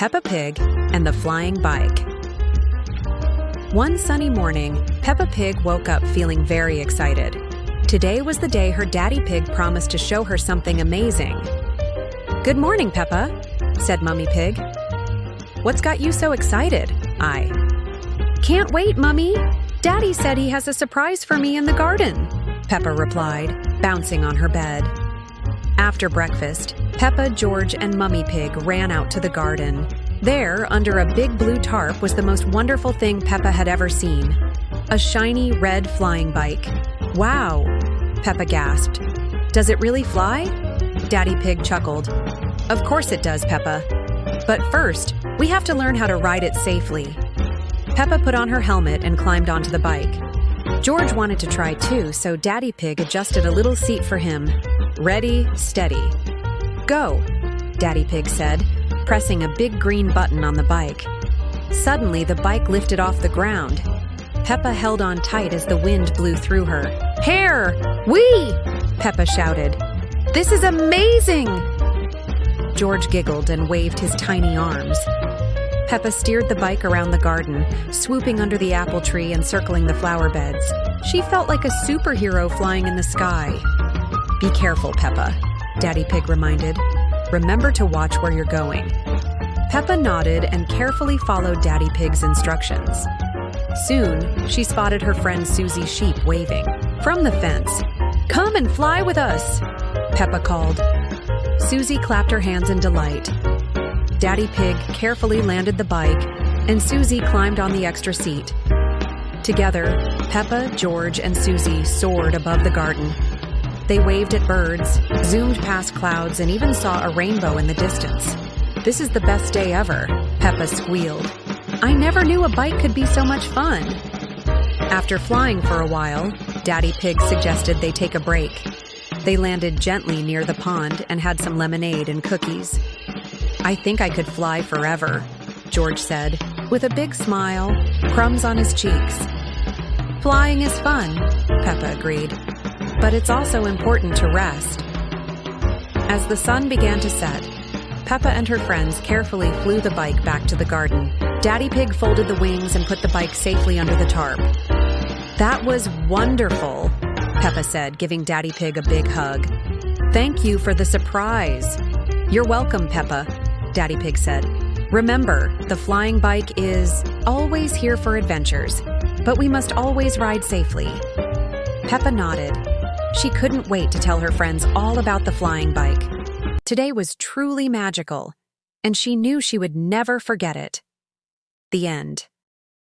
Peppa Pig and the Flying Bike. One sunny morning, Peppa Pig woke up feeling very excited. Today was the day her Daddy Pig promised to show her something amazing. "Good morning, Peppa," said Mummy Pig. "What's got you so excited?" I. "Can't wait, Mummy. Daddy said he has a surprise for me in the garden," Peppa replied, bouncing on her bed. After breakfast, Peppa, George, and Mummy Pig ran out to the garden. There, under a big blue tarp, was the most wonderful thing Peppa had ever seen. A shiny red flying bike. "Wow," Peppa gasped. "Does it really fly?" Daddy Pig chuckled. "Of course it does, Peppa. But first, we have to learn how to ride it safely." Peppa put on her helmet and climbed onto the bike. George wanted to try too, so Daddy Pig adjusted a little seat for him. "Ready, steady. Go," Daddy Pig said, pressing a big green button on the bike. Suddenly, the bike lifted off the ground. Peppa held on tight as the wind blew through her. "Hair! Whee!" Peppa shouted. "This is amazing!" George giggled and waved his tiny arms. Peppa steered the bike around the garden, swooping under the apple tree and circling the flower beds. She felt like a superhero flying in the sky. "Be careful, Peppa," Daddy Pig reminded. "Remember to watch where you're going." Peppa nodded and carefully followed Daddy Pig's instructions. Soon, she spotted her friend Suzy Sheep waving from the fence. "Come and fly with us," Peppa called. Suzy clapped her hands in delight. Daddy Pig carefully landed the bike, and Suzy climbed on the extra seat. Together, Peppa, George, and Suzy soared above the garden. They waved at birds, zoomed past clouds, and even saw a rainbow in the distance. "This is the best day ever," Peppa squealed. "I never knew a bike could be so much fun." After flying for a while, Daddy Pig suggested they take a break. They landed gently near the pond and had some lemonade and cookies. "I think I could fly forever," George said, with a big smile, crumbs on his cheeks. "Flying is fun," Peppa agreed, "but it's also important to rest." As the sun began to set, Peppa and her friends carefully flew the bike back to the garden. Daddy Pig folded the wings and put the bike safely under the tarp. "That was wonderful," Peppa said, giving Daddy Pig a big hug. "Thank you for the surprise." "You're welcome, Peppa," Daddy Pig said. "Remember, the flying bike is always here for adventures, but we must always ride safely." Peppa nodded. She couldn't wait to tell her friends all about the flying bike. Today was truly magical, and she knew she would never forget it. The end.